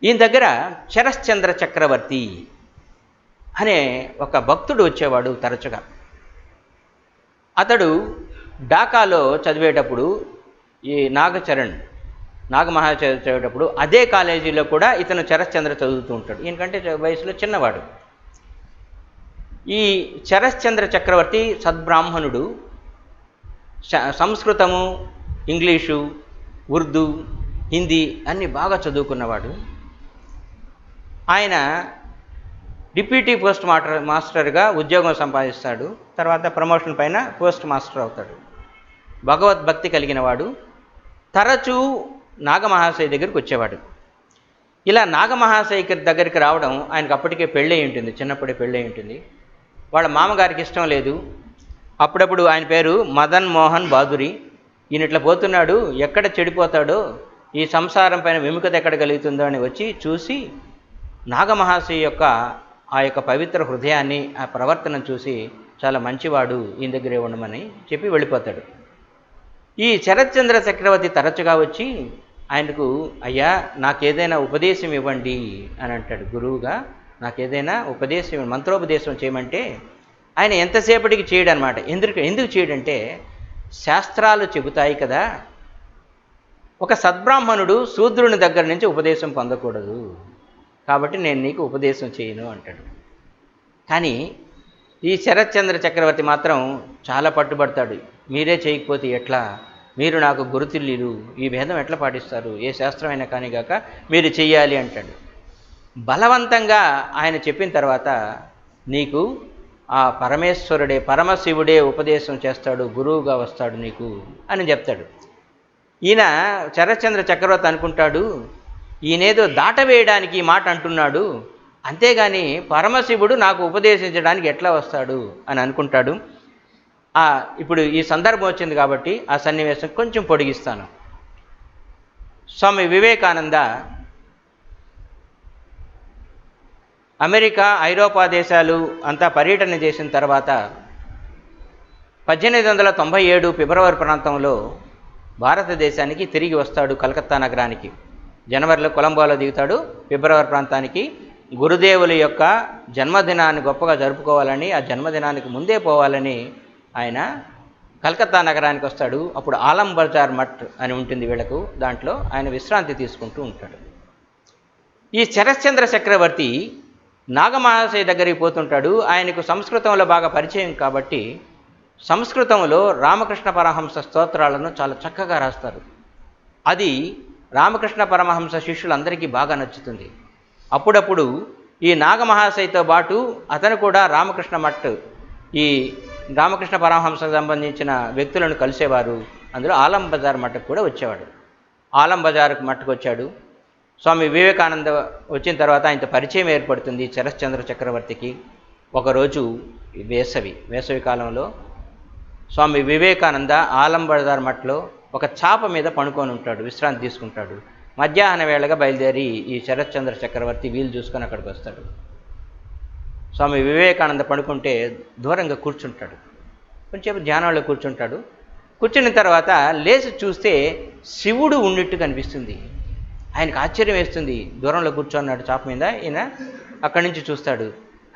ఈయన దగ్గర శరశ్చంద్ర చక్రవర్తి అనే ఒక భక్తుడు వచ్చేవాడు తరచుగా. అతడు ఢాకాలో చదివేటప్పుడు ఈ నాగమహాశయ చదివేటప్పుడు అదే కాలేజీలో కూడా ఇతను శరశ్చంద్ర చదువుతూ ఉంటాడు. ఈయనకంటే వయసులో చిన్నవాడు. ఈ శరశ్చంద్ర చక్రవర్తి సద్బ్రాహ్మణుడు. సంస్కృతము, ఇంగ్లీషు, ఉర్దూ, హిందీ అన్నీ బాగా చదువుకున్నవాడు. ఆయన డిప్యూటీ పోస్ట్ మాస్టర్గా ఉద్యోగం సంపాదిస్తాడు. తర్వాత ప్రమోషన్ పైన పోస్ట్ మాస్టర్ అవుతాడు. భగవద్భక్తి కలిగిన వాడు. తరచూ నాగమహాశయ దగ్గరికి వచ్చేవాడు. ఇలా నాగమహాశయ దగ్గరికి రావడం ఆయనకు అప్పటికే పెళ్ళై ఉంటుంది, చిన్నప్పుడే పెళ్ళై ఉంటుంది. వాళ్ళ మామగారికి ఇష్టం లేదు. అప్పుడప్పుడు ఆయన పేరు మదన్ మోహన్ బాదురి. ఈయన ఇట్లా పోతున్నాడు, ఎక్కడ చెడిపోతాడో, ఈ సంసారం పైన విముఖత ఎక్కడ కలుగుతుందో అని వచ్చి చూసి నాగమహాశయ యొక్క ఆ యొక్క పవిత్ర హృదయాన్ని, ఆ ప్రవర్తనను చూసి చాలా మంచివాడు, ఈయన దగ్గరే ఉండమని చెప్పి వెళ్ళిపోతాడు. ఈ శరశ్చంద్ర చక్రవర్తి తరచుగా వచ్చి ఆయనకు, అయ్యా నాకేదైనా ఉపదేశం ఇవ్వండి అని అంటాడు. గురువుగా నాకేదైనా ఉపదేశం, మంత్రోపదేశం చేయమంటే ఆయన ఎంతసేపటికి చేయడనమాట. ఎందుకు చేయడంటే, శాస్త్రాలు చెబుతాయి కదా, ఒక సద్బ్రాహ్మణుడు శూద్రుని దగ్గర నుంచి ఉపదేశం పొందకూడదు, కాబట్టి నేను నీకు ఉపదేశం చేయను అంటాడు. కానీ ఈ శరశ్చంద్ర చక్రవర్తి మాత్రం చాలా పట్టుబడతాడు. మీరే చేయకపోతే ఎట్లా, మీరు నాకు గురుతుల్యులు, ఈ భేదం ఎట్లా పాటిస్తారు, ఏ శాస్త్రమైనా కానీ కాక మీరు చెయ్యాలి అంటాడు. బలవంతంగా ఆయన చెప్పిన తర్వాత నీకు ఆ పరమేశ్వరుడే, పరమశివుడే ఉపదేశం చేస్తాడు, గురువుగా వస్తాడు నీకు అని చెప్తాడు. ఈయన శరశ్చంద్ర చక్రవర్తి అనుకుంటాడు, ఈయనేదో దాటవేయడానికి ఈ మాట అంటున్నాడు, అంతేగాని పరమశివుడు నాకు ఉపదేశించడానికి ఎట్లా వస్తాడు అని అనుకుంటాడు. ఇప్పుడు ఈ సందర్భం వచ్చింది కాబట్టి ఆ సన్నివేశం కొంచెం పొడిగిస్తాను. స్వామి వివేకానంద అమెరికా, ఐరోపా దేశాలు అంతా పర్యటన చేసిన తర్వాత 1897 ఫిబ్రవరి ప్రాంతంలో భారతదేశానికి తిరిగి వస్తాడు. కలకత్తా నగరానికి జనవరిలో కొలంబోలో దిగుతాడు. ఫిబ్రవరి ప్రాంతానికి గురుదేవుల యొక్క జన్మదినాన్ని గొప్పగా జరుపుకోవాలని, ఆ జన్మదినానికి ముందే పోవాలని ఆయన కలకత్తా నగరానికి వస్తాడు. అప్పుడు ఆలం బజార్ మఠ్ అని ఉంటుంది వీళ్ళకు, దాంట్లో ఆయన విశ్రాంతి తీసుకుంటూ ఉంటాడు. ఈ శరశ్చంద్ర చక్రవర్తి నాగమహాశయ దగ్గరికి పోతుంటాడు. ఆయనకు సంస్కృతంలో బాగా పరిచయం కాబట్టి సంస్కృతంలో రామకృష్ణ పరమహంస స్తోత్రాలను చాలా చక్కగా రాస్తారు. అది రామకృష్ణ పరమహంస శిష్యులందరికీ బాగా నచ్చుతుంది. అప్పుడప్పుడు ఈ నాగమహాశయతో పాటు అతను కూడా రామకృష్ణ మఠ్, ఈ రామకృష్ణ పరమహంసకు సంబంధించిన వ్యక్తులను కలిసేవారు. అందులో ఆలం బజార్ మఠకు కూడా వచ్చేవాడు. ఆలం బజార్ మఠకు వచ్చాడు. స్వామి వివేకానంద వచ్చిన తర్వాత ఆయనతో పరిచయం ఏర్పడుతుంది శరశ్చంద్ర చక్రవర్తికి. ఒకరోజు వేసవి కాలంలో స్వామి వివేకానంద ఆలం బజార్ మఠలో ఒక చాప మీద పడుకొని ఉంటాడు, విశ్రాంతి తీసుకుంటాడు. మధ్యాహ్న వేళగా బయలుదేరి ఈ శరశ్చంద్ర చక్రవర్తి వీలు చూసుకొని అక్కడికి వస్తాడు. స్వామి వివేకానంద పడుకుంటే దూరంగా కూర్చుంటాడు, కొంచెం ధ్యానంలో కూర్చుంటాడు. కూర్చున్న తర్వాత లేచి చూస్తే శివుడు ఉన్నట్టు కనిపిస్తుంది. ఆయనకు ఆశ్చర్యం వేస్తుంది. దూరంలో కూర్చున్నాడు చాప మీద, ఈయన అక్కడి నుంచి చూస్తాడు,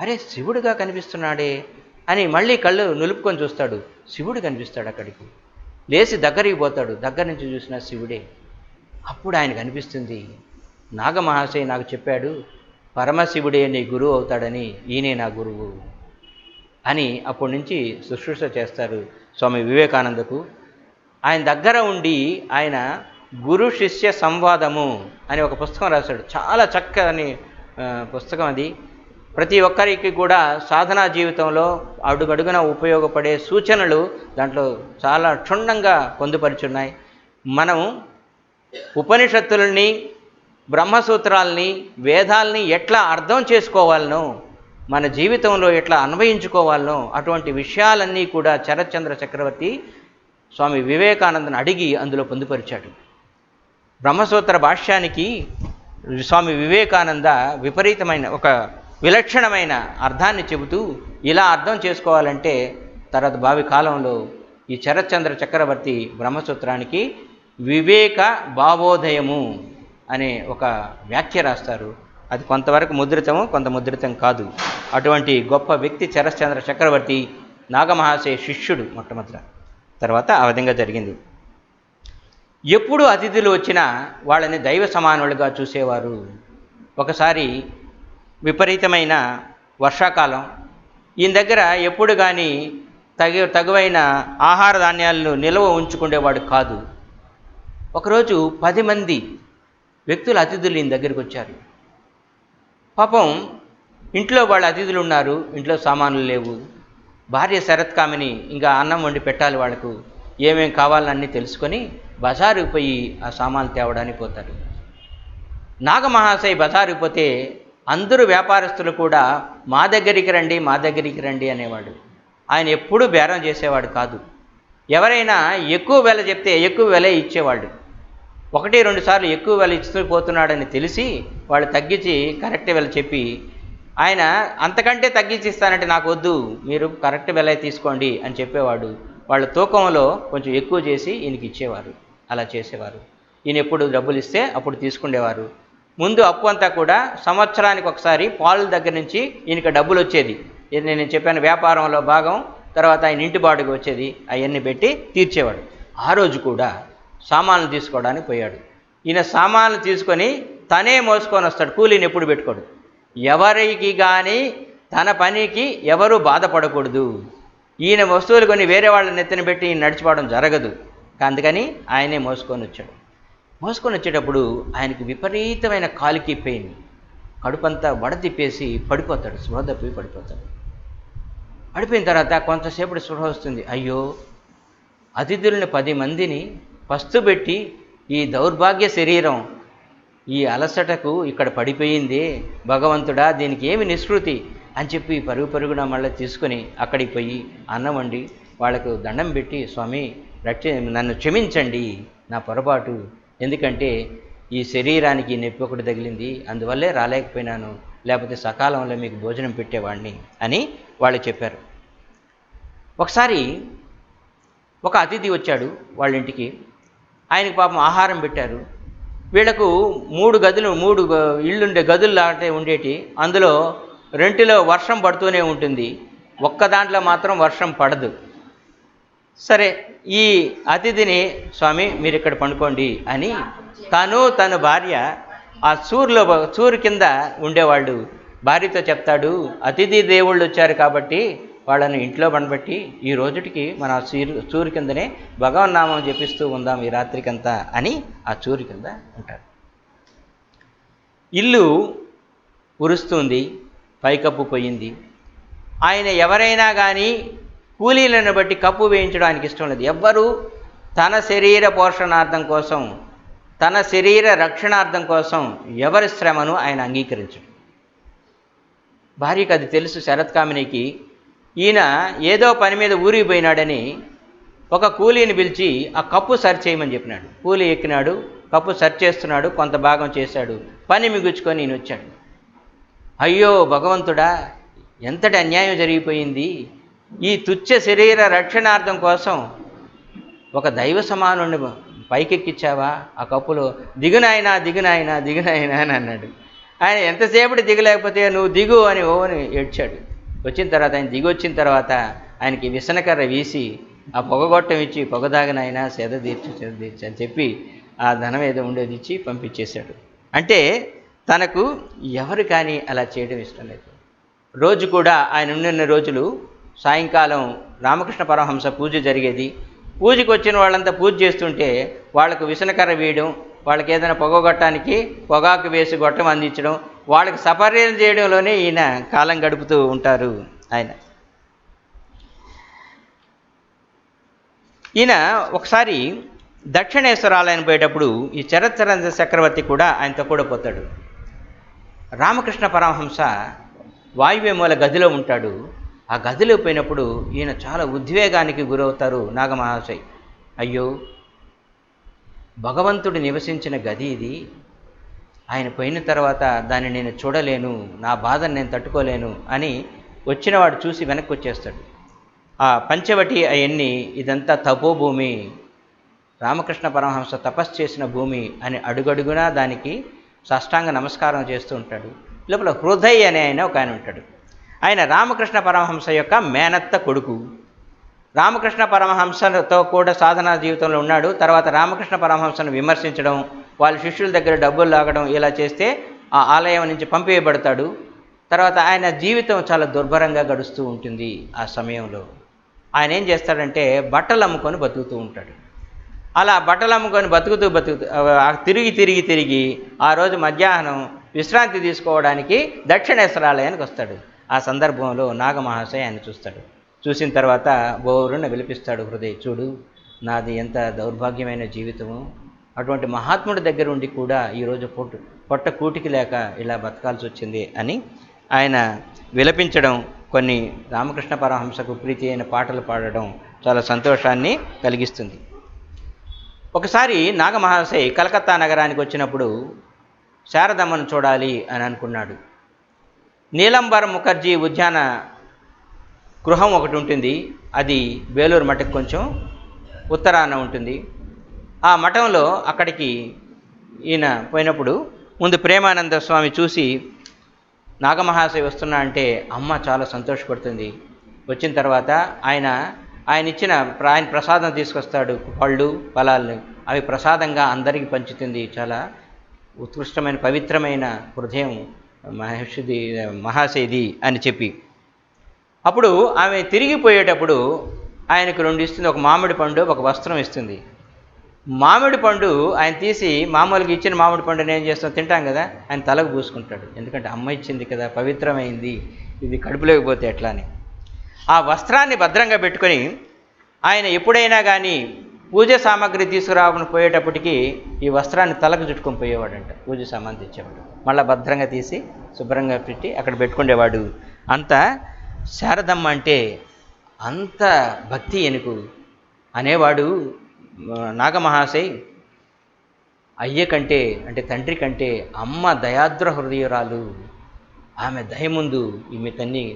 అరే శివుడుగా కనిపిస్తున్నాడే అని మళ్ళీ కళ్ళు నులుపుకొని చూస్తాడు. శివుడు కనిపిస్తాడు. అక్కడికి లేచి దగ్గరికి పోతాడు. దగ్గర నుంచి చూసిన శివుడే. అప్పుడు ఆయనకు అనిపిస్తుంది, నాగమహాశయ నాకు చెప్పాడు పరమశివుడే నీ గురువు అవుతాడని, ఈయనే నా గురువు అని అప్పటి నుంచి శుశ్రూష చేస్తారు స్వామి వివేకానందకు. ఆయన దగ్గర ఉండి ఆయన గురు శిష్య సంవాదము అని ఒక పుస్తకం రాశాడు. చాలా చక్కని పుస్తకం అది. ప్రతి ఒక్కరికి కూడా సాధనా జీవితంలో అడుగడుగున ఉపయోగపడే సూచనలు దాంట్లో చాలా క్షుణ్ణంగా పొందుపరుచున్నాయి. మనం ఉపనిషత్తులని, బ్రహ్మసూత్రాలని, వేదాలని ఎట్లా అర్థం చేసుకోవాలనో, మన జీవితంలో ఎట్లా అన్వయించుకోవాలనో అటువంటి విషయాలన్నీ కూడా శరశ్చంద్ర చక్రవర్తి స్వామి వివేకానందను అడిగి అందులో పొందుపరిచాడు. బ్రహ్మసూత్ర భాష్యానికి స్వామి వివేకానంద విపరీతమైన ఒక విలక్షణమైన అర్థాన్ని చెబుతూ, ఇలా అర్థం చేసుకోవాలంటే తర్వాత భావి కాలంలో ఈ శరశ్చంద్ర చక్రవర్తి బ్రహ్మసూత్రానికి వివేక భావోదయము అనే ఒక వ్యాఖ్య రాస్తారు. అది కొంతవరకు ముద్రితము, కొంత ముద్రితం కాదు. అటువంటి గొప్ప వ్యక్తి శరశ్చంద్ర చక్రవర్తి నాగమహాశయ శిష్యుడు మొట్టమొదట. తర్వాత ఆ విధంగా జరిగింది. ఎప్పుడు అతిథులు వచ్చినా వాళ్ళని దైవ సమానులుగా చూసేవారు. ఒకసారి విపరీతమైన వర్షాకాలం, ఈయన దగ్గర ఎప్పుడు కానీ తగువైన ఆహార ధాన్యాలను నిల్వ ఉంచుకునేవాడు కాదు. ఒకరోజు 10 మంది వ్యక్తులు అతిథులు ఈయన దగ్గరికి వచ్చారు. పాపం ఇంట్లో వాళ్ళ అతిథులు ఉన్నారు, ఇంట్లో సామాన్లు లేవు. భార్య శరత్కామిని ఇంకా అన్నం వండి పెట్టాలి, వాళ్ళకు ఏమేం కావాలన్నీ తెలుసుకొని బజారుకు పోయి ఆ సామాన్లు తేవడానికి పోతారు. నాగమహాశయ బజారుకు పోతే అందరూ వ్యాపారస్తులు కూడా మా దగ్గరికి రండి, మా దగ్గరికి రండి అనేవాడు. ఆయన ఎప్పుడూ బేరం చేసేవాడు కాదు. ఎవరైనా ఎక్కువ వెల చెప్తే ఎక్కువ వెలే ఇచ్చేవాడు. 1-2 సార్లు ఎక్కువ వెల ఇస్తూ పోతున్నాడని తెలిసి వాళ్ళు తగ్గించి కరెక్ట్ వెల చెప్పి, ఆయన అంతకంటే తగ్గించి ఇస్తానంటే నాకు వద్దు, మీరు కరెక్ట్ వెల తీసుకోండి అని చెప్పేవాడు. వాళ్ళ తూకంలో కొంచెం ఎక్కువ చేసి ఈయనకి ఇచ్చేవారు. అలా చేసేవారు. ఈయన ఎప్పుడు డబ్బులు ఇస్తే అప్పుడు తీసుకునేవారు. ముందు అప్పు అంతా కూడా సంవత్సరానికి ఒకసారి పాలు దగ్గర నుంచి ఈయనకి డబ్బులు వచ్చేది. ఇది నేను చెప్పాను, వ్యాపారంలో భాగం. తర్వాత ఆయన ఇంటి బాడుగు వచ్చేది, అవన్నీ పెట్టి తీర్చేవాడు. ఆ రోజు కూడా సామాన్లు తీసుకోవడానికి పోయాడు. ఈయన సామాన్లు తీసుకొని తనే మోసుకొని వస్తాడు, కూలీని ఎప్పుడు పెట్టుకోడు. ఎవరికి కానీ తన పనికి ఎవరూ బాధపడకూడదు. ఈయన వస్తువులు కొని వేరే వాళ్ళని ఎత్తున పెట్టి ఈయన నడిచిపోవడం జరగదు. అందుకని ఆయనే మోసుకొని వచ్చాడు. మోసుకొని వచ్చేటప్పుడు ఆయనకి విపరీతమైన కాలికి పెయిన్, కడుపంతా వడతిప్పేసి పడిపోతాడు, స్పృహ తప్పి పడిపోతాడు. పడిపోయిన తర్వాత కొంతసేపటి స్పృహ వస్తుంది. అయ్యో, అతిథులను 10 మందిని పస్తుబెట్టి ఈ దౌర్భాగ్య శరీరం ఈ అలసటకు ఇక్కడ పడిపోయిందే, భగవంతుడా దీనికి ఏమి నిష్కృతి అని చెప్పి పరుగున మళ్ళీ తీసుకొని అక్కడికి పోయి అన్నం వండి వాళ్ళకు దండం పెట్టి, స్వామి నన్ను క్షమించండి, నా పొరపాటు, ఎందుకంటే ఈ శరీరానికి నొప్పి ఒకటి తగిలింది, అందువల్లే రాలేకపోయినాను, లేకపోతే సకాలంలో మీకు భోజనం పెట్టేవాడిని అని వాళ్ళు చెప్పారు. ఒకసారి ఒక అతిథి వచ్చాడు వాళ్ళ ఇంటికి. ఆయనకి పాపం ఆహారం పెట్టారు. వీళ్లకు 3 ఇళ్ళుండే గదులు లాంటి ఉండేటి. అందులో 2లో వర్షం పడుతూనే ఉంటుంది, ఒక్క దాంట్లో మాత్రం వర్షం పడదు. సరే, ఈ అతిథిని స్వామి మీరు ఇక్కడ పండుకోండి అని తన భార్య ఆ సూరు కింద ఉండేవాళ్ళు భార్యతో చెప్తాడు, అతిథి దేవుళ్ళు వచ్చారు కాబట్టి వాళ్ళని ఇంట్లో పండబెట్టి ఈ రోజుటికి మన సూరు కిందనే భగవన్నామం జపిస్తూ ఉందాం ఈ రాత్రికంతా అని ఆ సూరు కింద ఉంటారు. ఇల్లు ఉరుస్తుంది, పైకప్పు పోయింది. ఆయన ఎవరైనా కానీ కూలీలను బట్టి కప్పు వేయించడానికి ఇష్టం లేదు. ఎవ్వరూ తన శరీర పోషణార్థం కోసం, తన శరీర రక్షణార్థం కోసం ఎవరి శ్రమను ఆయన అంగీకరించడు. భార్యకు అది తెలుసు. శరత్కామినికి ఈయన ఏదో పని మీద ఊరికి పోయినాడని ఒక కూలీని పిలిచి ఆ కప్పు సరి చేయమని చెప్పినాడు. కూలీ ఎక్కినాడు, కప్పు సరి చేస్తున్నాడు, కొంత భాగం చేశాడు, పని మిగుచుకొని ఈయన వచ్చాడు. అయ్యో భగవంతుడా, ఎంతటి అన్యాయం జరిగిపోయింది, ఈ తుచ్చ శరీర రక్షణార్థం కోసం ఒక దైవ సమానుని పైకెక్కిచ్చావా, ఆ కప్పులో దిగునాయనా దిగునాయనా దిగునాయనా అని అన్నాడు. ఆయన ఎంతసేపటి దిగలేకపోతే నువ్వు దిగు అని ఓని ఏడ్చాడు. వచ్చిన తర్వాత ఆయన దిగొచ్చిన తర్వాత ఆయనకి విసనకర్ర వీసి ఆ పొగగొట్టం ఇచ్చి, పొగదాగనైనా సేద తీర్చు అని చెప్పి ఆ ధనం ఏదో ఉండేది ఇచ్చి పంపించేశాడు. అంటే తనకు ఎవరు కానీ అలా చేయడం ఇష్టం లేదు. రోజు కూడా ఆయన ఉన్న రోజులు సాయంకాలం రామకృష్ణ పరమహంస పూజ జరిగేది. పూజకు వచ్చిన వాళ్ళంతా పూజ చేస్తుంటే వాళ్ళకు విసనకర్ర వేయడం, వాళ్ళకి ఏదైనా పొగగొట్టడానికి పొగాకు వేసి గొట్టం అందించడం, వాళ్ళకి సపర్యలు చేయడంలోనే ఈయన కాలం గడుపుతూ ఉంటారు. ఈయన ఒకసారి దక్షిణేశ్వర ఆలయం పోయేటప్పుడు ఈ శరత్చంద్ర చక్రవర్తి కూడా ఆయనతో కూడా పోతాడు. రామకృష్ణ పరమహంస వాయువ్యమూల గదిలో ఉంటాడు. ఆ గదిలో పోయినప్పుడు ఈయన చాలా ఉద్వేగానికి గురవుతారు నాగమహాశయ్. అయ్యో, భగవంతుడు నివసించిన గది ఇది, ఆయన పోయిన తర్వాత దాన్ని నేను చూడలేను, నా బాధను నేను తట్టుకోలేను అని వచ్చినవాడు చూసి వెనక్కి వచ్చేస్తాడు. ఆ పంచవటి అవన్నీ ఇదంతా తపోభూమి, రామకృష్ణ పరమహంస తపస్సు చేసిన భూమి అని అడుగడుగునా దానికి సాష్టాంగ నమస్కారం చేస్తూ ఉంటాడు. లోపల హృదయ్ అనే ఆయన ఒక ఆయన ఉంటాడు. ఆయన రామకృష్ణ పరమహంస యొక్క మేనత్త కొడుకు. రామకృష్ణ పరమహంసతో కూడా సాధనా జీవితంలో ఉన్నాడు. తర్వాత రామకృష్ణ పరమహంసను విమర్శించడం, వాళ్ళ శిష్యుల దగ్గర డబ్బులు లాగడం ఇలా చేస్తే ఆ ఆలయం నుంచి పంపివేయబడతాడు. తర్వాత ఆయన జీవితం చాలా దుర్భరంగా గడుస్తూ ఉంటుంది. ఆ సమయంలో ఆయన ఏం చేస్తాడంటే బట్టలు అమ్ముకొని బతుకుతూ ఉంటాడు. అలా బట్టలు అమ్ముకొని బతుకుతూ తిరిగి ఆ రోజు మధ్యాహ్నం విశ్రాంతి తీసుకోవడానికి దక్షిణేశ్వరాలయానికి వస్తాడు. ఆ సందర్భంలో నాగమహాశయ ఆయన చూస్తాడు. చూసిన తర్వాత బోరున విలిపిస్తాడు హృదయ్, చూడు నాది ఎంత దౌర్భాగ్యమైన జీవితము, అటువంటి మహాత్ముడి దగ్గర ఉండి కూడా ఈరోజు పొట్ట కూటికి లేక ఇలా బతకాల్సి వచ్చింది అని ఆయన విలపించడం, కొన్ని రామకృష్ణ పరమహంసకు ప్రీతి అయిన పాటలు పాడడం చాలా సంతోషాన్ని కలిగిస్తుంది. ఒకసారి నాగమహాశయ్ కలకత్తా నగరానికి వచ్చినప్పుడు శారదమ్మను చూడాలి అని అనుకున్నాడు. నీలంబర్ ముఖర్జీ ఉద్యాన గృహం ఒకటి ఉంటుంది. అది బేలూరు మఠకు కొంచెం ఉత్తరాన ఉంటుంది. ఆ మఠంలో అక్కడికి ఈయన పోయినప్పుడు ముందు ప్రేమానంద స్వామి చూసి నాగమహాశయ వస్తున్నా అంటే అమ్మ చాలా సంతోషపడుతుంది. వచ్చిన తర్వాత ఆయన ఇచ్చిన ప్రసాదం తీసుకొస్తాడు, పళ్ళు ఫలాలను. అవి ప్రసాదంగా అందరికీ పంచుతుంది. చాలా ఉత్కృష్టమైన పవిత్రమైన హృదయం మహాశయది అని చెప్పి, అప్పుడు ఆమె తిరిగిపోయేటప్పుడు ఆయనకు 2 ఇస్తుంది. ఒక మామిడి పండు, ఒక వస్త్రం ఇస్తుంది. మామిడి పండు ఆయన తీసి, మామూలుగా ఇచ్చిన మామిడి పండుని ఏం చేస్తాం, తింటాం కదా, ఆయన తలకు పూసుకుంటాడు. ఎందుకంటే అమ్మ ఇచ్చింది కదా, పవిత్రమైంది, ఇది కడుపులోకి పోతే ఎట్లా అని. ఆ వస్త్రాన్ని భద్రంగా పెట్టుకొని ఆయన ఎప్పుడైనా కానీ పూజ సామాగ్రి తీసుకురావని పోయేటప్పటికి ఈ వస్త్రాన్ని తలకు చుట్టుకొని పోయేవాడంట. పూజ సామాన్ తెచ్చేవాడు, మళ్ళీ భద్రంగా తీసి శుభ్రంగా పెట్టి అక్కడ పెట్టుకునేవాడు. అంత శారదమ్మ అంటే అంత భక్తి ఎనుకు అనేవాడు నాగమహాశయ్. అయ్య కంటే అంటే తండ్రి కంటే అమ్మ దయాద్ర హృదయురాలు, ఆమె దయ ముందు ఈమె తన్ని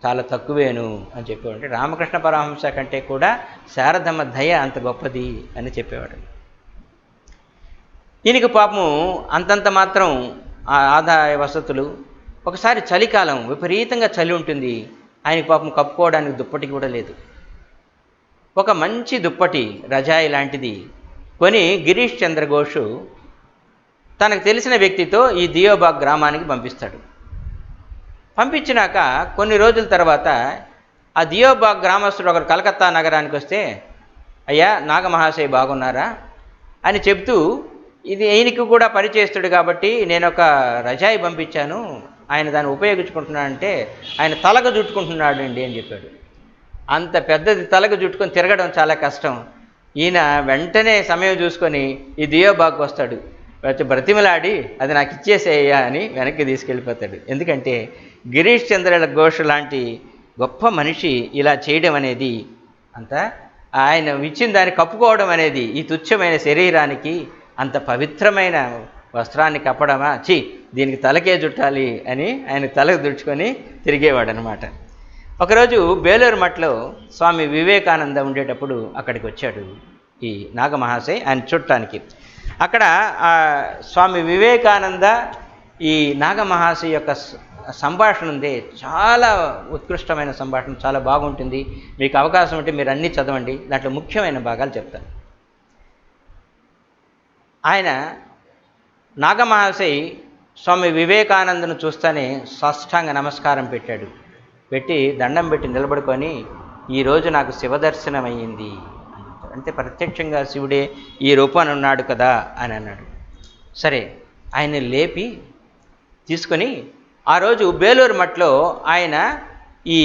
చాలా తక్కువేను అని చెప్పేవాడు. అంటే రామకృష్ణ పరమహంస కంటే కూడా శారదమ్మ దయ అంత గొప్పది అని చెప్పేవాడు. ఈయనకి పాపము అంతంత మాత్రం ఆదాయ వసతులు. ఒకసారి చలికాలం, విపరీతంగా చలి ఉంటుంది. ఆయనకి పాపం కప్పుకోవడానికి దుప్పటి కూడా లేదు. ఒక మంచి దుప్పటి, రజాయి లాంటిది కొని గిరీష్ చంద్ర ఘోష్ తనకు తెలిసిన వ్యక్తితో ఈ దియోబాగ్ గ్రామానికి పంపిస్తాడు. పంపించినాక కొన్ని రోజుల తర్వాత ఆ దియోబాగ్ గ్రామస్తుడు ఒకరు కలకత్తా నగరానికి వస్తే, అయ్యా నాగమహాశయ బాగున్నారా అని చెప్తూ, ఇది ఈయనకి కూడా పరిచయస్తుడు కాబట్టి నేను ఒక రజాయి పంపించాను, ఆయన దాన్ని ఉపయోగించుకుంటున్నాడంటే ఆయన తలకు జుట్టుకుంటున్నాడు అండి అని చెప్పాడు. అంత పెద్దది తలకు జుట్టుకొని తిరగడం చాలా కష్టం. ఈయన వెంటనే సమయం చూసుకొని ఈ దియోబాగ్కి వస్తాడు. బ్రతిమలాడి అది నాకు ఇచ్చేసేయ్యా అని వెనక్కి తీసుకెళ్ళిపోతాడు. ఎందుకంటే గిరీష్ చంద్ర ఘోష్ లాంటి గొప్ప మనిషి ఇలా చేయడం అనేది, అంత ఆయన ఇచ్చిన దాన్ని కప్పుకోవడం అనేది, ఈ తుచ్చమైన శరీరానికి అంత పవిత్రమైన వస్త్రాన్ని కప్పడమా, దీనికి తలకే జుట్టాలి అని ఆయన తలకు దుడుచుకొని తిరిగేవాడు అనమాట. ఒకరోజు బేలూరు మఠలో స్వామి వివేకానంద ఉండేటప్పుడు అక్కడికి వచ్చాడు ఈ నాగమహాశయ్ ఆయన చూడటానికి. అక్కడ స్వామి వివేకానంద ఈ నాగమహాశయ్ యొక్క సంభాషణ ఉంది, చాలా ఉత్కృష్టమైన సంభాషణ, చాలా బాగుంటుంది. మీకు అవకాశం ఉంటే మీరు అన్నీ చదవండి, దాంట్లో ముఖ్యమైన భాగాలు చెప్తాను. ఆయన నాగమహాశయ్ స్వామి వివేకానందను చూస్తూనే సాష్టాంగ నమస్కారం పెట్టాడు. పెట్టి దండం పెట్టి నిలబడుకొని, ఈరోజు నాకు శివదర్శనమయ్యింది అంటే ప్రత్యక్షంగా శివుడే ఈ రూపాన్ని ఉన్నాడు కదా అని అన్నాడు. సరే, ఆయన లేపి తీసుకొని ఆ రోజు బేలూరు మఠలో ఆయన ఈ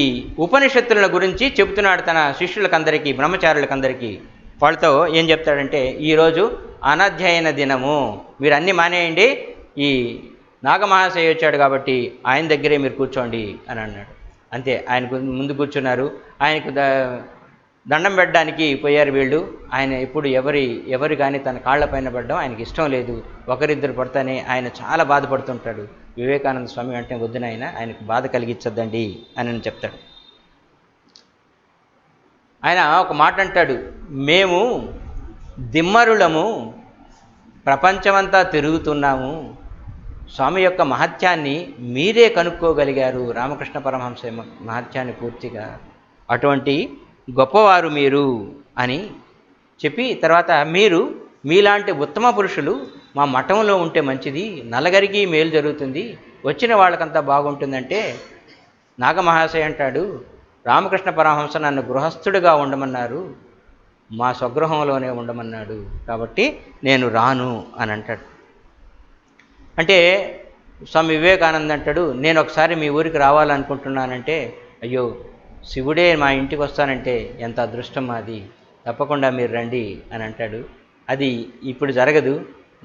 ఉపనిషత్తుల గురించి చెబుతున్నాడు తన శిష్యులకందరికీ, బ్రహ్మచారులకందరికీ. వాళ్ళతో ఏం చెప్తాడంటే, ఈరోజు అనాధ్యయన దినము, మీరు అన్నీ మానేయండి, ఈ నాగమహాశయ వచ్చాడు కాబట్టి ఆయన దగ్గరే మీరు కూర్చోండి అని అన్నాడు. అంతే, ఆయనకు ముందు కూర్చున్నారు. ఆయనకు దండం పెట్టడానికి పోయారు వీళ్ళు. ఆయన ఎప్పుడు ఎవరు కానీ తన కాళ్లపైన పడడం ఆయనకి ఇష్టం లేదు. ఒకరిద్దరు పడితేనే ఆయన చాలా బాధపడుతుంటాడు. వివేకానంద స్వామి అంటే వద్దున ఆయనకు బాధ కలిగించద్దండి అని చెప్తాడు. ఆయన ఒక మాట అంటాడు, మేము దిమ్మరులము, ప్రపంచమంతా తిరుగుతున్నాము, స్వామి యొక్క మహత్యాన్ని మీరే కనుక్కోగలిగారు, రామకృష్ణ పరమహంస మహత్యాన్ని పూర్తిగా, అటువంటి గొప్పవారు మీరు అని చెప్పి తర్వాత మీరు మీలాంటి ఉత్తమ పురుషులు మా మఠంలో ఉంటే మంచిది, నలుగురికి మేలు జరుగుతుంది, వచ్చిన వాళ్ళకంతా బాగుంటుందంటే నాగమహాశయ అంటాడు, రామకృష్ణ పరమహంస నన్ను గృహస్థుడిగా ఉండమన్నారు, మా స్వగృహంలోనే ఉండమన్నాడు, కాబట్టి నేను రాను అని అంటాడు. అంటే స్వామి వివేకానంద అంటాడు, నేను ఒకసారి మీ ఊరికి రావాలనుకుంటున్నానంటే, అయ్యో శివుడే మా ఇంటికి వస్తానంటే ఎంత అదృష్టం మాది, తప్పకుండా మీరు రండి అని అంటాడు. అది ఇప్పుడు జరగదు,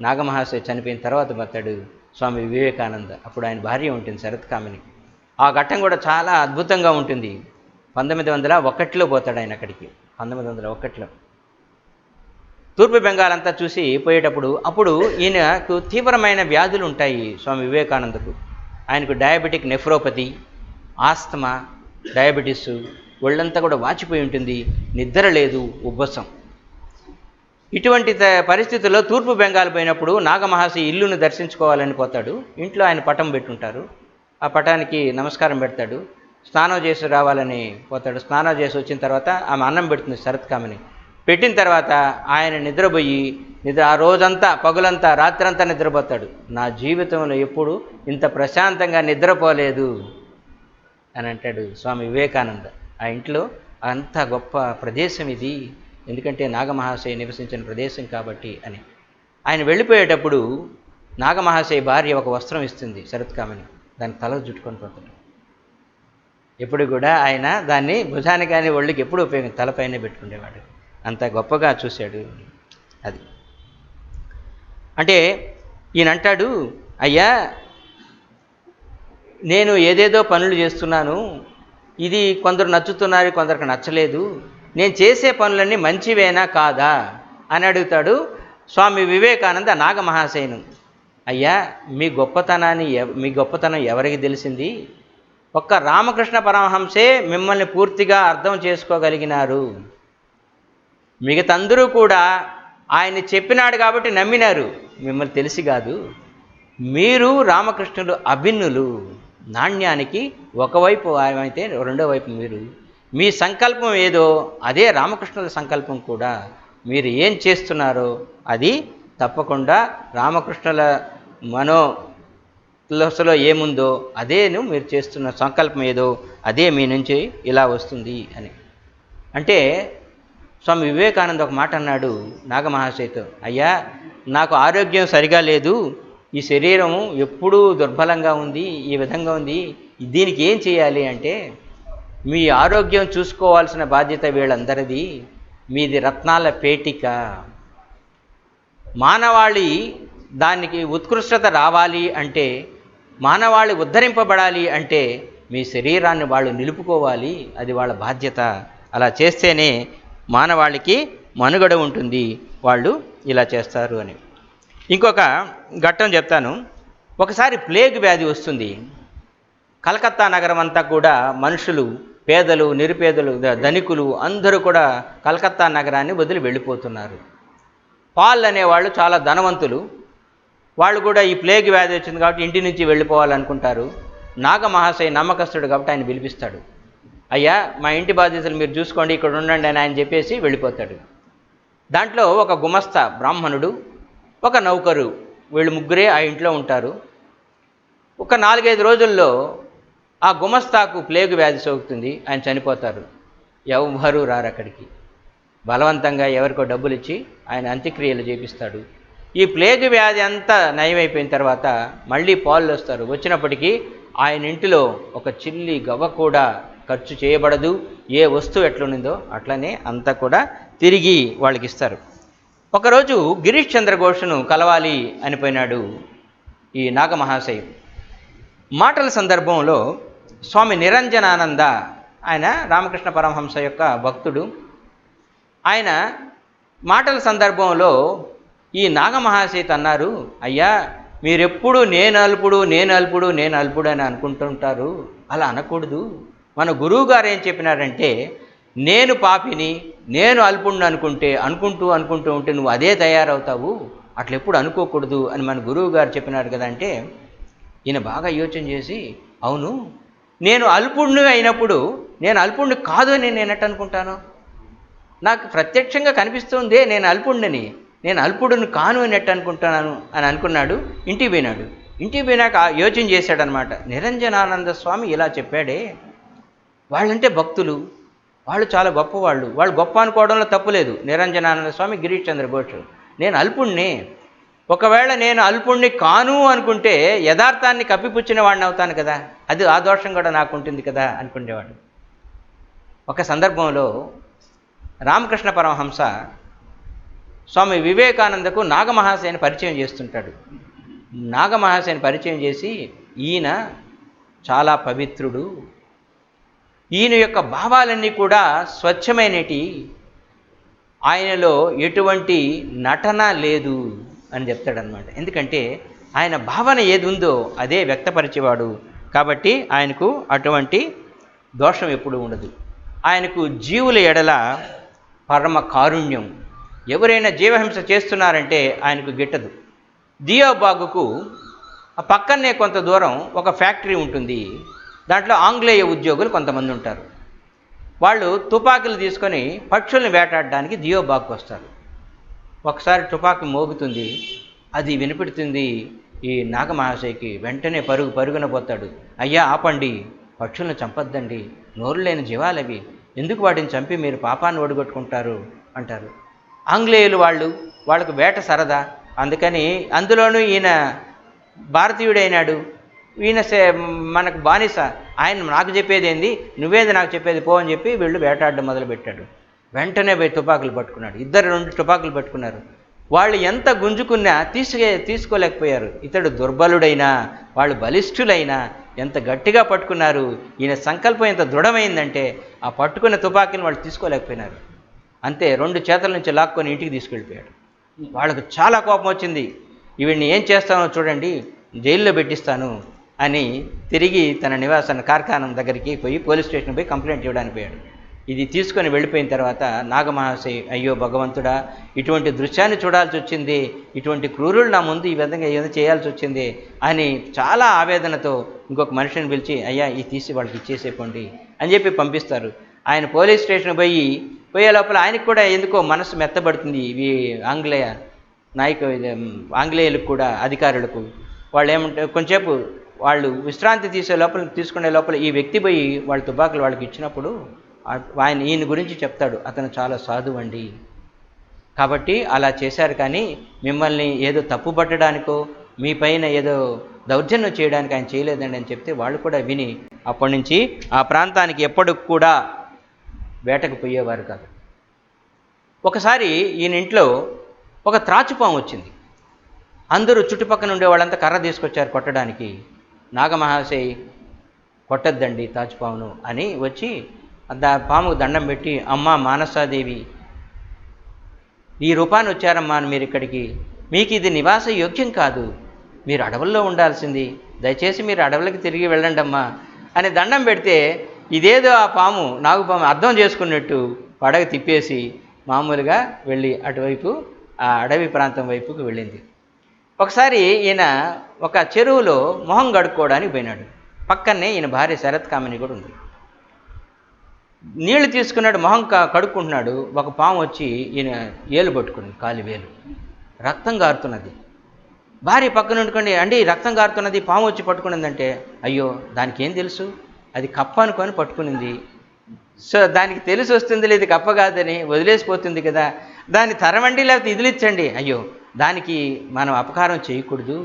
నాగమహాశయ చనిపోయిన తర్వాత పోతాడు స్వామి వివేకానంద. అప్పుడు ఆయన భార్య ఉంటుంది శరత్కామిని. ఆ ఘట్టం కూడా చాలా అద్భుతంగా ఉంటుంది. 1901లో పోతాడు ఆయన అక్కడికి. 1901లో తూర్పు బెంగాల్ అంతా చూసి పోయేటప్పుడు, అప్పుడు ఈయనకు తీవ్రమైన వ్యాధులు ఉంటాయి స్వామి వివేకానందకు. ఆయనకు డయాబెటిక్ నెఫ్రోపతి, ఆస్తమా, డయాబెటీసు, ఒళ్ళంతా కూడా వాచిపోయి ఉంటుంది, నిద్ర లేదు, ఉబ్బసం. ఇటువంటి పరిస్థితుల్లో తూర్పు బెంగాల్ పోయినప్పుడు నాగమహాశయ ఇల్లును దర్శించుకోవాలని పోతాడు. ఇంట్లో ఆయన పటం పెట్టుంటారు, ఆ పటానికి నమస్కారం పెడతాడు. స్నానం చేసి రావాలని పోతాడు. స్నానం చేసి వచ్చిన తర్వాత ఆమె అన్నం పెడుతుంది శరత్కామిని. పెట్టిన తర్వాత ఆయన నిద్రపోయి ఆ రోజంతా పగులంతా రాత్రంతా నిద్రపోతాడు. నా జీవితంలో ఎప్పుడు ఇంత ప్రశాంతంగా నిద్రపోలేదు అని అంటాడు స్వామి వివేకానంద. ఆ ఇంట్లో అంత గొప్ప ప్రదేశం ఇది, ఎందుకంటే నాగమహాశయ నివసించిన ప్రదేశం కాబట్టి అని. ఆయన వెళ్ళిపోయేటప్పుడు నాగమహాశయ భార్య ఒక వస్త్రం ఇస్తుంది శరత్కామిని, దాన్ని తల చుట్టుకొని పోతాడు. ఎప్పుడు కూడా ఆయన దాన్ని భుజానికి కానీ ఒళ్ళకి ఎప్పుడు తలపైనే పెట్టుకునేవాడు, అంత గొప్పగా చూశాడు. అది అంటే ఈయన అంటాడు, అయ్యా నేను ఏదేదో పనులు చేస్తున్నాను, ఇది కొందరు నచ్చుతున్నారు, కొందరికి నచ్చలేదు, నేను చేసే పనులన్నీ మంచివేనా కాదా అని అడుగుతాడు స్వామి వివేకానంద నాగమహాశయను. అయ్యా మీ గొప్పతనం ఎవరికి తెలిసింది? ఒక్క రామకృష్ణ పరమహంసే మిమ్మల్ని పూర్తిగా అర్థం చేసుకోగలిగినారు. మిగతందరూ కూడా ఆయన చెప్పినాడు కాబట్టి నమ్మినారు, మిమ్మల్ని తెలిసి కాదు. మీరు రామకృష్ణులు అభిన్నులు, నాణ్యానికి ఒకవైపు ఆయమైతే రెండో వైపు మీరు. మీ సంకల్పం ఏదో అదే రామకృష్ణుల సంకల్పం కూడా. మీరు ఏం చేస్తున్నారో అది తప్పకుండా రామకృష్ణుల మనోలో ఏముందో అదేను మీరు చేస్తున్న సంకల్పం ఏదో అదే మీ నుంచి ఇలా వస్తుంది అని. అంటే స్వామి వివేకానంద ఒక మాట అన్నాడు నాగమహాశయతో, అయ్యా నాకు ఆరోగ్యం సరిగా లేదు, ఈ శరీరం ఎప్పుడూ దుర్బలంగా ఉంది, ఈ విధంగా ఉంది, దీనికి ఏం చేయాలి అంటే, మీ ఆరోగ్యం చూసుకోవాల్సిన బాధ్యత వీళ్ళందరిది, మీది రత్నాల పేటిక. మానవాళి దానికి ఉత్కృష్టత రావాలి అంటే, మానవాళి ఉద్ధరింపబడాలి అంటే మీ శరీరాన్ని వాళ్ళు నిలుపుకోవాలి, అది వాళ్ళ బాధ్యత. అలా చేస్తేనే మానవాళికి మనుగడ ఉంటుంది, వాళ్ళు ఇలా చేస్తారు అని. ఇంకొక ఘట్టం చెప్తాను. ఒకసారి ప్లేగ్ వ్యాధి వస్తుంది. కలకత్తా నగరం అంతా కూడా మనుషులు, పేదలు, నిరుపేదలు, ధనికులు అందరూ కూడా కలకత్తా నగరాన్ని వదిలి వెళ్ళిపోతున్నారు. పాల్ అనేవాళ్ళు చాలా ధనవంతులు, వాళ్ళు కూడా ఈ ప్లేగ్ వ్యాధి వచ్చింది కాబట్టి ఇంటి నుంచి వెళ్ళిపోవాలనుకుంటారు. నాగమహాశయ నమ్మకస్తుడు కాబట్టి ఆయన పిలిపిస్తాడు. అయ్యా మా ఇంటి బాధ్యతలు మీరు చూసుకోండి, ఇక్కడ ఉండండి అని ఆయన చెప్పేసి వెళ్ళిపోతాడు. దాంట్లో ఒక గుమస్తా బ్రాహ్మణుడు, ఒక నౌకరు, వీళ్ళు ముగ్గురే ఆ ఇంట్లో ఉంటారు. ఒక 4-5 రోజుల్లో ఆ గుమస్తాకు ప్లేగు వ్యాధి సోకుతుంది, ఆయన చనిపోతారు. ఎవరు రారు అక్కడికి. బలవంతంగా ఎవరికో డబ్బులు ఇచ్చి ఆయన అంత్యక్రియలు చేపిస్తాడు. ఈ ప్లేగు వ్యాధి అంతా నయమైపోయిన తర్వాత మళ్ళీ పాలు వస్తారు. వచ్చినప్పటికీ ఆయన ఇంటిలో ఒక చిల్లి గవ్వ కూడా ఖర్చు చేయబడదు. ఏ వస్తువు ఎట్లుందో అట్లనే అంతా కూడా తిరిగి వాళ్ళకి ఇస్తారు. ఒకరోజు గిరీష్ చంద్ర ఘోష్ను కలవాలి అనిపోయినాడు ఈ నాగమహాశయం. మాటల సందర్భంలో స్వామి నిరంజనానంద, ఆయన రామకృష్ణ పరమహంస యొక్క భక్తుడు, ఆయన మాటల సందర్భంలో ఈ నాగమహాశయత అన్నారు, అయ్యా మీరెప్పుడు నేను అల్పుడు అని అనుకుంటుంటారు, అలా అనకూడదు. మన గురువు గారు ఏం చెప్పినారంటే, నేను పాపిని, నేను అల్పుణ్ణి అనుకుంటూ ఉంటే నువ్వు అదే తయారవుతావు, అట్లా ఎప్పుడు అనుకోకూడదు అని మన గురువు గారు చెప్పినారు కదా. అంటే ఈయన బాగా యోచన చేసి, అవును, నేను అల్పుణ్ణి అయినప్పుడు నేను అల్పుణ్ణి కాదు అని నేను ఎట్ట అనుకుంటాను? నాకు ప్రత్యక్షంగా కనిపిస్తుంది నేను అల్పుణ్ణిని, నేను అల్పుడిని కాను అని ఎట్ట అనుకుంటున్నాను అని అనుకున్నాడు. ఇంటికి పోయినాడు. ఇంటికి పోయినాక యోచన చేశాడనమాట. నిరంజనానంద స్వామి ఇలా చెప్పాడే, వాళ్ళంటే భక్తులు, వాళ్ళు చాలా గొప్పవాళ్ళు, వాళ్ళు గొప్ప అనుకోవడంలో తప్పులేదు. నిరంజనానంద స్వామి, గిరీష్ చంద్ర ఘోష్, నేను అల్పుణ్ణి, ఒకవేళ నేను అల్పుణ్ణి కాను అనుకుంటే యథార్థాన్ని కప్పిపుచ్చిన వాడిని అవుతాను కదా, అది ఆ దోషం కూడా నాకు ఉంటుంది కదా అనుకునేవాడు. ఒక సందర్భంలో రామకృష్ణ పరమహంస స్వామి వివేకానందకు నాగమహాశయని పరిచయం చేస్తుంటాడు. నాగమహాశయని పరిచయం చేసి, ఈయన చాలా పవిత్రుడు, ఈయన యొక్క భావాలన్నీ కూడా స్వచ్ఛమైనటి, ఆయనలో ఎటువంటి నటన లేదు అని చెప్తాడనమాట. ఎందుకంటే ఆయన భావన ఏది ఉందో అదే వ్యక్తపరిచేవాడు కాబట్టి ఆయనకు అటువంటి దోషం ఎప్పుడూ ఉండదు. ఆయనకు జీవుల ఎడల పరమ కారుణ్యం. ఎవరైనా జీవహింస చేస్తున్నారంటే ఆయనకు గిట్టదు. దియోబాగుకు పక్కనే కొంత దూరం ఒక ఫ్యాక్టరీ ఉంటుంది. దాంట్లో ఆంగ్లేయ ఉద్యోగులు కొంతమంది ఉంటారు. వాళ్ళు తుపాకులు తీసుకొని పక్షుల్ని వేటాడడానికి దియోబాగ్కి వస్తారు. ఒకసారి తుపాకి మోగుతుంది, అది వినిపెడుతుంది ఈ నాగమహాశయకి. వెంటనే పరుగున పోతాడు. అయ్యా ఆపండి, పక్షులను చంపొద్దండి, నోరు లేని జీవాలవి, ఎందుకు వాటిని చంపి మీరు పాపాన్ని ఒడిగొట్టుకుంటారు అంటారు. ఆంగ్లేయులు వాళ్ళకు వేట సరదా, అందుకని అందులోనూ ఈయన భారతీయుడైనాడు, ఈయన మనకు బానిస, ఆయన నాకు చెప్పేది ఏంది, నువ్వేది నాకు చెప్పేది పో అని చెప్పి వీళ్ళు వేటాడడం మొదలుపెట్టాడు. వెంటనే పోయి తుపాకులు పట్టుకున్నాడు. 2 తుపాకులు పట్టుకున్నారు. వాళ్ళు ఎంత గుంజుకున్నా తీసుకోలేకపోయారు. ఇతడు దుర్బలుడైనా వాళ్ళు బలిష్ఠులైనా ఎంత గట్టిగా పట్టుకున్నారు. ఈయన సంకల్పం ఎంత దృఢమైందంటే ఆ పట్టుకున్న తుపాకీని వాళ్ళు తీసుకోలేకపోయినారు. అంతే, 2 చేతుల నుంచి లాక్కొని ఇంటికి తీసుకెళ్ళిపోయాడు. వాళ్ళకు చాలా కోపం వచ్చింది. వీడిని ఏం చేస్తానో చూడండి, జైల్లో పెట్టిస్తాను అని తిరిగి తన నివాసాన్ని కార్ఖానం దగ్గరికి పోయి పోలీస్ స్టేషన్కి పోయి కంప్లైంట్ ఇవ్వడానికి పోయాడు. ఇది తీసుకొని వెళ్ళిపోయిన తర్వాత నాగమహాశయ, అయ్యో భగవంతుడా, ఇటువంటి దృశ్యాన్ని చూడాల్సి వచ్చింది, ఇటువంటి క్రూరులు నా ముందు ఈ విధంగా ఏదో చేయాల్సి వచ్చింది అని చాలా ఆవేదనతో ఇంకొక మనిషిని పిలిచి, అయ్యా ఈ తీసి వాళ్ళకి ఇచ్చేసేపోండి అని చెప్పి పంపిస్తారు. ఆయన పోలీస్ స్టేషన్ పోయే లోపల ఆయనకు కూడా ఎందుకో మనసు మెత్తబడుతుంది. ఇవి ఆంగ్లేయులకు కూడా అధికారులకు వాళ్ళు ఏమంటే కొంచెంసేపు వాళ్ళు విశ్రాంతి తీసుకునే లోపల ఈ వ్యక్తి పోయి వాళ్ళ తుపాకులు వాళ్ళకి ఇచ్చినప్పుడు ఈయన గురించి చెప్తాడు, అతను చాలా సాధువు అండి, కాబట్టి అలా చేశారు, కానీ మిమ్మల్ని ఏదో తప్పు పట్టడానికో మీ పైన ఏదో దౌర్జన్యం చేయడానికి ఆయన చేయలేదండి అని చెప్తే వాళ్ళు కూడా విని అప్పటి నుంచి ఆ ప్రాంతానికి ఎప్పటికి కూడా వేటకు పోయేవారు కాదు. ఒకసారి ఈయన ఇంట్లో ఒక త్రాచుపాము వచ్చింది. అందరూ చుట్టుపక్కల ఉండే వాళ్ళంతా కర్ర తీసుకొచ్చారు కొట్టడానికి. నాగమహాశయ కొట్టద్దండి త్రాచుపామును అని వచ్చి పాముకు దండం పెట్టి, అమ్మా మానసాదేవి, ఈ రూపాన్ని వచ్చారమ్మా మీరు ఇక్కడికి, మీకు ఇది నివాస యోగ్యం కాదు, మీరు అడవుల్లో ఉండాల్సింది, దయచేసి మీరు అడవులకి తిరిగి వెళ్ళండి అమ్మా అని దండం పెడితే ఇదేదో ఆ పాము నాగుపాము అర్థం చేసుకున్నట్టు పడగ తిప్పేసి మామూలుగా వెళ్ళి అటువైపు ఆ అడవి ప్రాంతం వైపుకు వెళ్ళింది. ఒకసారి ఈయన ఒక చెరువులో మొహం కడుక్కోవడానికి పోయినాడు. పక్కనే ఈయన భార్య శరత్ కామిని కూడా ఉంది. నీళ్లు తీసుకున్నాడు, మొహం కడుక్కుంటున్నాడు. ఒక పాము వచ్చి ఈయన ఏలు పట్టుకుంది, కాలి వేలు, రక్తం గారుతున్నది. భార్య పక్కన ఉండుకోండి, అండి రక్తం గారుతున్నది, పాము వచ్చి పట్టుకున్నదంటే, అయ్యో దానికి ఏం తెలుసు, అది కప్ప అనుకొని పట్టుకునింది, సో దానికి తెలిసి వస్తుంది లేదు కప్ప కాదని వదిలేసిపోతుంది కదా, దాన్ని తరమండి లేకపోతే ఇదిలిచ్చండి, అయ్యో దానికి మనం అపకారం చేయకూడదు,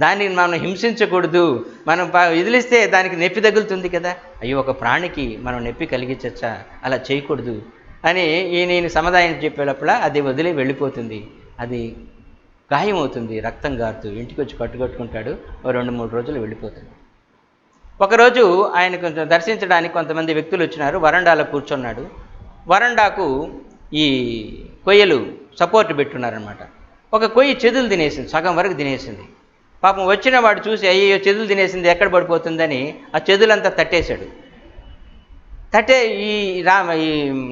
దాన్ని మనం హింసించకూడదు, మనం వదిలిస్తే దానికి నొప్పి తగులుతుంది కదా, అయ్యో ఒక ప్రాణికి మనం నొప్పి కలిగించచ్చా, అలా చేయకూడదు అని ఈయన సమాధానం చెప్పేటప్పుడు అది వదిలి వెళ్ళిపోతుంది. అది గాయమవుతుంది, రక్తం గారుతూ ఇంటికి వచ్చి కట్టుకుంటాడు. 2-3 రోజులు వెళ్ళిపోతుంది. ఒకరోజు ఆయన కొంచెం దర్శించడానికి కొంతమంది వ్యక్తులు వచ్చినారు. వరండాలో కూర్చున్నాడు. వరండాకు ఈ కొయ్యలు సపోర్ట్ పెట్టున్నారనమాట. ఒక కొయ్యి చెదులు తినేసింది, సగం వరకు తినేసింది. పాపం వచ్చిన వాడు చూసి అయ్యో చెదులు తినేసింది ఎక్కడ పడిపోతుందని ఆ చెదులంతా తట్టేశాడు. తట్టే ఈ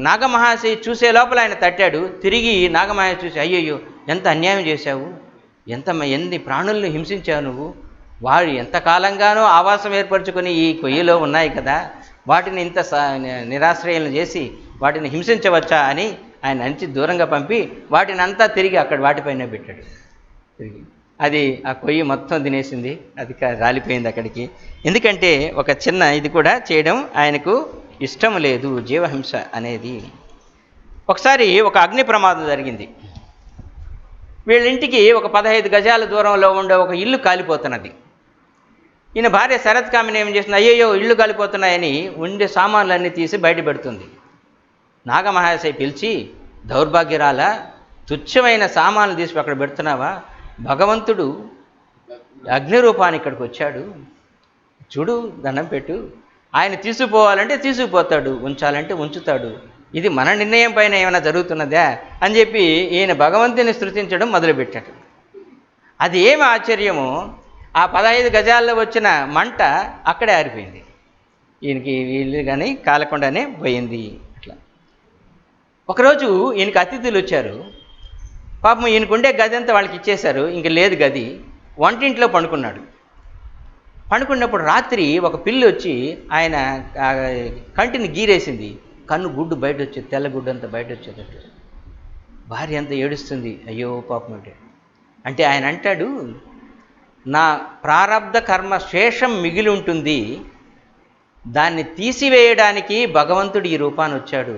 నాగమహాశయ చూసే లోపల ఆయన తట్టాడు. తిరిగి నాగమహాశయ చూసి, అయ్యయ్యో ఎంత అన్యాయం చేశావు, ఎన్ని ప్రాణులను హింసించావు నువ్వు, వాడు ఎంతకాలంగానో ఆవాసం ఏర్పరచుకొని ఈ కొయ్యలో ఉన్నాయి కదా, వాటిని ఇంత నిరాశ్రయాలను చేసి వాటిని హింసించవచ్చా అని ఆయన అంచి దూరంగా పంపి వాటిని అంతా తిరిగి అక్కడ వాటిపైన పెట్టాడు. తిరిగి అది ఆ కొయ్యి మొత్తం తినేసింది, అది రాలిపోయింది అక్కడికి. ఎందుకంటే ఒక చిన్న ఇది కూడా చేయడం ఆయనకు ఇష్టం లేదు, జీవహింస అనేది. ఒకసారి ఒక అగ్ని ప్రమాదం జరిగింది. వీళ్ళింటికి ఒక 15 గజాల దూరంలో ఉండే ఒక ఇల్లు కాలిపోతున్నది. ఈయన భార్య శరత్కామిని ఏం చేసింది, అయ్యయ్యో ఇళ్ళు కాలిపోతున్నాయని ఉండే సామాన్లన్నీ తీసి బయట పెడుతుంది. నాగమహాశయ పిలిచి, దౌర్భాగ్యరాల, తుచ్చమైన సామాన్లు తీసి అక్కడ పెడుతున్నావా, భగవంతుడు అగ్ని రూపాన్ని ఇక్కడికి వచ్చాడు, చూడు, దండం పెట్టు, ఆయన తీసుకుపోవాలంటే తీసుకుపోతాడు, ఉంచాలంటే ఉంచుతాడు, ఇది మన నిర్ణయం పైన ఏమైనా జరుగుతున్నదా అని చెప్పి ఈయన భగవంతుని స్తుతించడం మొదలుపెట్టాడు. అది ఏమి ఆశ్చర్యమో, ఆ 15 గజాల్లో వచ్చిన మంట అక్కడే ఆరిపోయింది. ఈయనకి వీళ్ళు కానీ కాలకుండానే పోయింది. అట్లా ఒకరోజు ఈయనకి అతిథులు వచ్చారు. పాపం ఈయనకుండే గది అంతా వాళ్ళకి ఇచ్చేశారు, ఇంక లేదు గది. వంటింట్లో పండుకున్నాడు. పండుకున్నప్పుడు రాత్రి ఒక పిల్లి వచ్చి ఆయన కంటిని గీరేసింది. కన్ను గుడ్డు బయట వచ్చేది, తెల్ల గుడ్డు అంతా బయట వచ్చేటట్టు. భార్య అంతా ఏడుస్తుంది, అయ్యో పాపం అంటే ఆయన అంటాడు, నా ప్రారబ్ధ కర్మ శేషం మిగిలి ఉంటుంది, దాన్ని తీసివేయడానికి భగవంతుడు ఈ రూపాన్ని వచ్చాడు,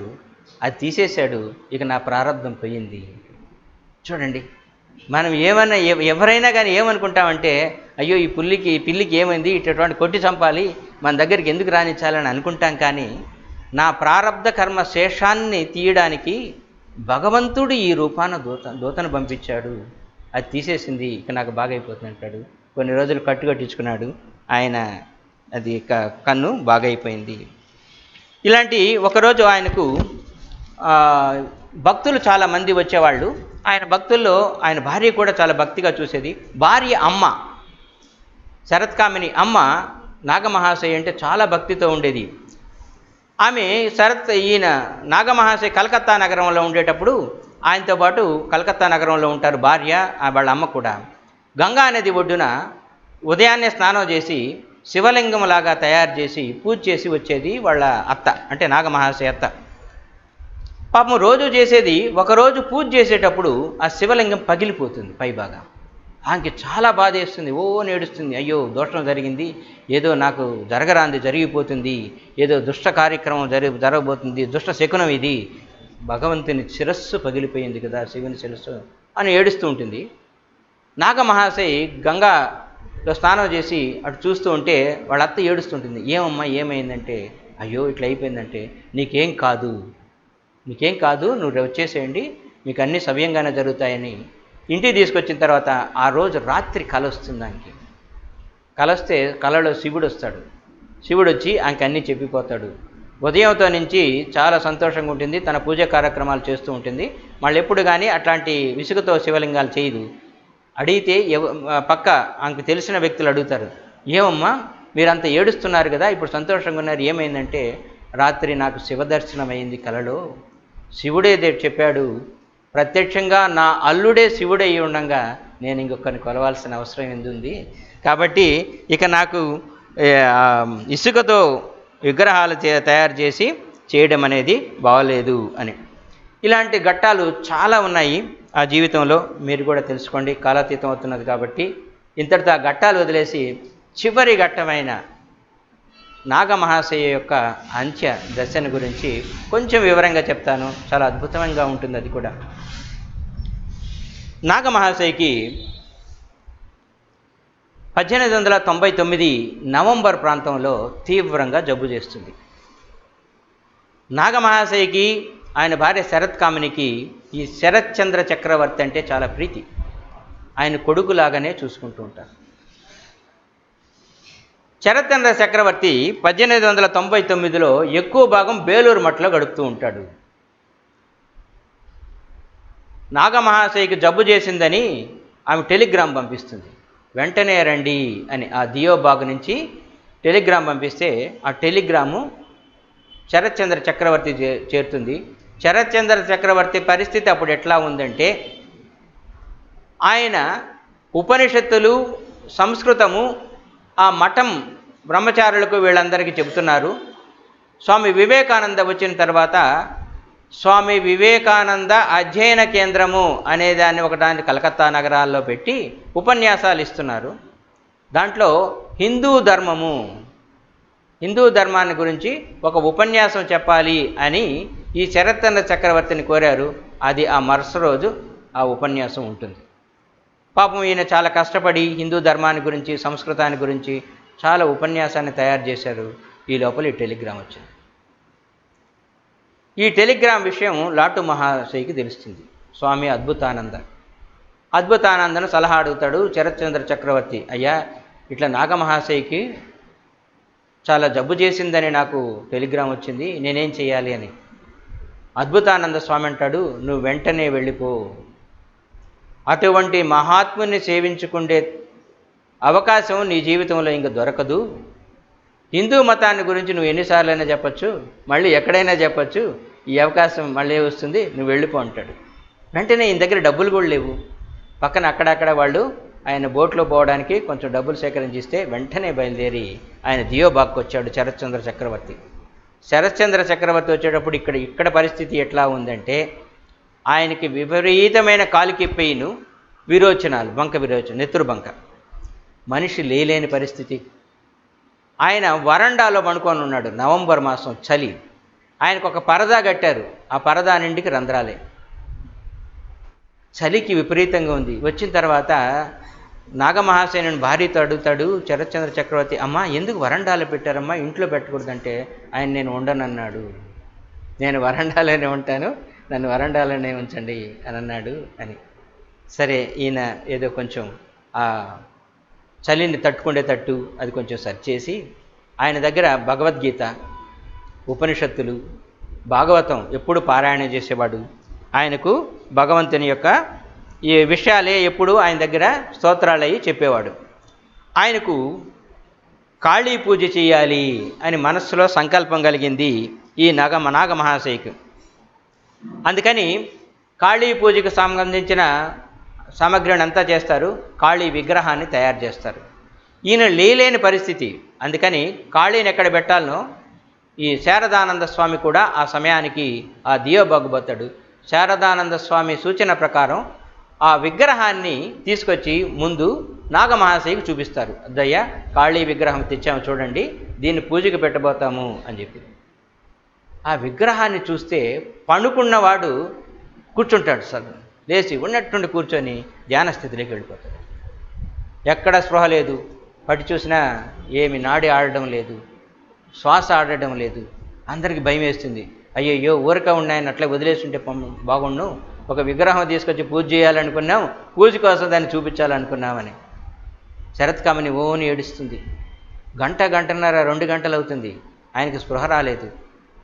అది తీసేశాడు, ఇక నా ప్రారబ్ధం పోయింది. చూడండి, మనం ఏమన్నా ఎవరైనా కానీ ఏమనుకుంటామంటే, అయ్యో ఈ పిల్లికి ఏమైంది, ఇటువంటి కొట్టి చంపాలి, మన దగ్గరికి ఎందుకు రానిచ్చాలని అనుకుంటాం. కానీ నా ప్రారబ్ధ కర్మ శేషాన్ని తీయడానికి భగవంతుడు ఈ రూపాన దూతను పంపించాడు, అది తీసేసింది, ఇక నాకు బాగైపోతుంది అంటాడు. కొన్ని రోజులు కట్టించుకున్నాడు ఆయన, అది కన్ను బాగైపోయింది. ఇలాంటి ఒకరోజు ఆయనకు భక్తులు చాలామంది వచ్చేవాళ్ళు. ఆయన భక్తుల్లో ఆయన భార్య కూడా చాలా భక్తిగా చూసేది. భార్య అమ్మ, శరత్కామిని అమ్మ నాగమహాశయ అంటే చాలా భక్తితో ఉండేది. ఆమె ఈయన నాగమహాశయ కలకత్తా నగరంలో ఉండేటప్పుడు ఆయనతో పాటు కలకత్తా నగరంలో ఉంటారు భార్య, వాళ్ళ అమ్మ కూడా. గంగా నది ఒడ్డున ఉదయాన్నే స్నానం చేసి శివలింగంలాగా తయారు చేసి పూజ చేసి వచ్చేది వాళ్ళ అత్త, అంటే నాగమహాశయ అత్త. పాపం రోజు చేసేది. ఒకరోజు పూజ చేసేటప్పుడు ఆ శివలింగం పగిలిపోతుంది పైబాగా. ఆమెకి చాలా బాధ వేస్తుంది, ఓ నేడుస్తుంది, అయ్యో దోషం జరిగింది, ఏదో నాకు జరగరాంది జరిగిపోతుంది, ఏదో దుష్ట కార్యక్రమం జరగబోతుంది, దుష్ట శకునం ఇది, భగవంతుని శిరస్సు పగిలిపోయింది కదా, శివుని శిరస్సు అని ఏడుస్తూ ఉంటుంది. నాగమహాశయ గంగాలో స్నానం చేసి అటు చూస్తూ ఉంటే వాళ్ళ అత్త ఏడుస్తుంటుంది. ఏమమ్మా ఏమైందంటే, అయ్యో ఇట్లా అయిపోయిందంటే, నీకేం కాదు, నువ్వు వచ్చేసేయండి, మీకు అన్నీ సవ్యంగానే జరుగుతాయని ఇంటికి తీసుకొచ్చిన తర్వాత ఆ రోజు రాత్రి కల వస్తుంది దానికి. కలొస్తే కలలో శివుడు వస్తాడు. శివుడు వచ్చి ఆమెకి అన్నీ చెప్పిపోతాడు. ఉదయంతో నుంచి చాలా సంతోషంగా ఉంటుంది, తన పూజ కార్యక్రమాలు చేస్తూ ఉంటుంది. మళ్ళీ ఎప్పుడు కానీ అట్లాంటి విసుగుతో శివలింగాలు చేయదు. అడిగితే పక్క ఆమెకు తెలిసిన వ్యక్తులు అడుగుతారు, ఏమమ్మా మీరంతా ఏడుస్తున్నారు కదా, ఇప్పుడు సంతోషంగా ఉన్నారు, ఏమైందంటే, రాత్రి నాకు శివదర్శనం అయింది కలలో, శివుడే చెప్పాడు, ప్రత్యక్షంగా నా అల్లుడే శివుడే అయి ఉండగా నేను ఇంకొకరిని కొలవాల్సిన అవసరం ఎందుంది, కాబట్టి ఇక నాకు ఇసుకతో విగ్రహాలు తయారు చేసి చేయడం అనేది బాగలేదు అని. ఇలాంటి ఘట్టాలు చాలా ఉన్నాయి ఆ జీవితంలో, మీరు కూడా తెలుసుకోండి. కాలాతీతం అవుతున్నది కాబట్టి ఇంతటితో ఆ ఘట్టాలు వదిలేసి చివరి ఘట్టమైన నాగమహాశయ యొక్క అంత్య దశను గురించి కొంచెం వివరంగా చెప్తాను. చాలా అద్భుతంగా ఉంటుంది అది కూడా. నాగమహాశయకి 1899 నవంబర్ ప్రాంతంలో తీవ్రంగా జబ్బు చేస్తుంది. నాగమహాశయకి ఆయన భార్య శరత్కామినికి ఈ శరత్చంద్ర చక్రవర్తి అంటే చాలా ప్రీతి. ఆయన కొడుకులాగానే చూసుకుంటూ ఉంటారు. శరత్చంద్ర చక్రవర్తి 1899లో ఎక్కువ భాగం బేలూరు మఠలో గడుపుతూ ఉంటాడు. నాగమహాశయకి జబ్బు చేసిందని ఆమె టెలిగ్రామ్ పంపిస్తుంది, వెంటనే రండి అని. ఆ దియోబాగ్ నుంచి టెలిగ్రామ్ పంపిస్తే ఆ టెలిగ్రాము శరత్చంద్ర చక్రవర్తి చేరుతుంది. శరత్చంద్ర చక్రవర్తి పరిస్థితి అప్పుడు ఎట్లా ఉందంటే, ఆయన ఉపనిషత్తులు, సంస్కృతము, ఆ మఠం బ్రహ్మచారులకు వీళ్ళందరికీ చెబుతున్నారు. స్వామి వివేకానంద వచ్చిన తర్వాత స్వామి వివేకానంద అధ్యయన కేంద్రము అనేదాన్ని ఒకదాన్ని కలకత్తా నగరాల్లో పెట్టి ఉపన్యాసాలు ఇస్తున్నారు. దాంట్లో హిందూ ధర్మాన్ని గురించి ఒక ఉపన్యాసం చెప్పాలి అని ఈ శరత్చంద్ర చక్రవర్తిని కోరారు. అది ఆ మరుసటి రోజు ఆ ఉపన్యాసం ఉంటుంది. పాపం ఈయన చాలా కష్టపడి హిందూ ధర్మాన్ని గురించి, సంస్కృతాన్ని గురించి చాలా ఉపన్యాసాన్ని తయారు చేశారు. ఈ లోపల ఈ టెలిగ్రామ్ వచ్చింది. ఈ టెలిగ్రామ్ విషయం లాటు మహాశయికి తెలుస్తుంది. స్వామి అద్భుతానందను సలహా అడుగుతాడు శరత్చంద్ర చక్రవర్తి. అయ్యా, ఇట్లా నాగమహాశయికి చాలా జబ్బు చేసిందని నాకు టెలిగ్రామ్ వచ్చింది, నేనేం చేయాలి అని. అద్భుతానంద స్వామి అంటాడు, నువ్వు వెంటనే వెళ్ళిపో. అటువంటి మహాత్ముని సేవించుకుండే అవకాశం నీ జీవితంలో ఇంక దొరకదు. హిందూ మతాన్ని గురించి నువ్వు ఎన్నిసార్లైనా చెప్పచ్చు, మళ్ళీ ఎక్కడైనా చెప్పచ్చు, ఈ అవకాశం మళ్ళీ వస్తుంది, నువ్వు వెళ్ళిపో అంటాడు. వెంటనే ఈయన దగ్గర డబ్బులు కూడా లేవు. పక్కన అక్కడక్కడ వాళ్ళు ఆయన బోట్లో పోవడానికి కొంచెం డబ్బులు సేకరించిస్తే వెంటనే బయలుదేరి ఆయన దియోబాగ్కి వచ్చాడు శరత్చంద్ర చక్రవర్తి. శరత్చంద్ర చక్రవర్తి వచ్చేటప్పుడు ఇక్కడ పరిస్థితి ఎట్లా ఉందంటే, ఆయనకి విపరీతమైన కాలికి పెయిన్, విరోచనాలు, నెత్తురు బంక, మనిషి లేలేని పరిస్థితి. ఆయన వరండాలో పడుకొని ఉన్నాడు. నవంబర్ మాసం, చలి. ఆయనకు ఒక పరదా కట్టారు. ఆ పరదా నిండికి రంధ్రాలే. చలికి విపరీతంగా ఉంది. వచ్చిన తర్వాత నాగమహాశయుని భార్యతో అడుగుతాడు శరత్చంద్ర చక్రవర్తి, అమ్మ ఎందుకు వరండాలో పెట్టారమ్మా, ఇంట్లో పెట్టకూడదంటే ఆయన నేను ఉండనన్నాడు. నేను వరండాలోనే ఉంటాను, నన్ను వరండాలోనే ఉంచండి అని అన్నాడు అని. సరే, ఈయన ఏదో కొంచెం ఆ చలిని తట్టుకునేటట్టు అది కొంచెం సెర్చ్ చేసి ఆయన దగ్గర భగవద్గీత, ఉపనిషత్తులు, భాగవతం ఎప్పుడు పారాయణ చేసేవాడు. ఆయనకు భగవంతుని యొక్క ఈ విషయాలే ఎప్పుడు ఆయన దగ్గర స్తోత్రాలయ్యి చెప్పేవాడు. ఆయనకు కాళీ పూజ చేయాలి అని మనస్సులో సంకల్పం కలిగింది ఈ నాగమహాశయికి. అందుకని కాళీ పూజకు సంబంధించిన సామగ్రిని అంతా చేస్తారు. కాళీ విగ్రహాన్ని తయారు చేస్తారు. ఈయన లేలేని పరిస్థితి. అందుకని కాళీని ఎక్కడ పెట్టాలనో ఈ శారదానంద స్వామి కూడా ఆ సమయానికి ఆ దియోబాగుబోతాడు. శారదానంద స్వామి సూచన ప్రకారం ఆ విగ్రహాన్ని తీసుకొచ్చి ముందు నాగమహాశయికి చూపిస్తారు. అద్దయ్య, కాళీ విగ్రహం తెచ్చాము చూడండి, దీన్ని పూజకు పెట్టబోతాము అని చెప్పి. ఆ విగ్రహాన్ని చూస్తే పండుకున్నవాడు కూర్చుంటాడు. సార్ లేచి ఉన్నట్టుండి కూర్చొని ధ్యాన స్థితిలోకి వెళ్ళిపోతాడు. ఎక్కడ స్పృహ లేదు, పట్టి చూసినా ఏమి నాడి ఆడడం లేదు, శ్వాస ఆడడం లేదు. అందరికీ భయం వేస్తుంది. అయ్యయ్యో, ఊరక ఉన్నాయని అట్లా వదిలేస్తుంటే బాగుండు, ఒక విగ్రహం తీసుకొచ్చి పూజ చేయాలనుకున్నాం, పూజ కోసం దాన్ని చూపించాలనుకున్నామని. శరత్కామని ఓని ఏడుస్తుంది. గంటన్నర 2 గంటలు అవుతుంది, ఆయనకి స్పృహ రాలేదు.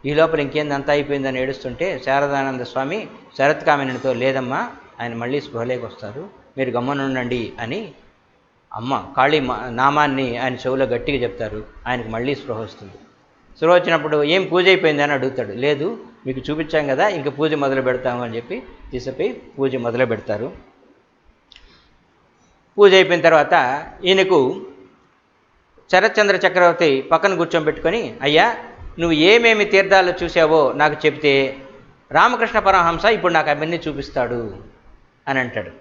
ఈ లోపల ఇంకేంది అంతా అయిపోయిందని ఏడుస్తుంటే శారదానంద స్వామి శరత్కామినితో, లేదమ్మా, ఆయన మళ్ళీ స్పృహలోకి వస్తారు, మీరు గమ్మనుండండి అని అమ్మ కాళీ నామాన్ని ఆయన చెవులో గట్టిగా చెప్తారు. ఆయనకు మళ్ళీ స్పృహ వస్తుంది. స్పృహ వచ్చినప్పుడు ఏం పూజ అయిపోయింది అని అడుగుతాడు. లేదు, మీకు చూపించాం కదా, ఇంక పూజ మొదలు పెడతాము అని చెప్పి తీసుకుపోయి పూజ మొదలు పెడతారు. పూజ అయిపోయిన తర్వాత ఈయనకు శరత్చంద్ర చక్రవర్తి పక్కన కూర్చోబెట్టుకొని, అయ్యా, నువ్వు ఏమేమి తీర్థాలు చూసావో నాకు చెప్తే రామకృష్ణ పరమహంస ఇప్పుడు నాకు అవన్నీ చూపిస్తాడు అని అంటాడు.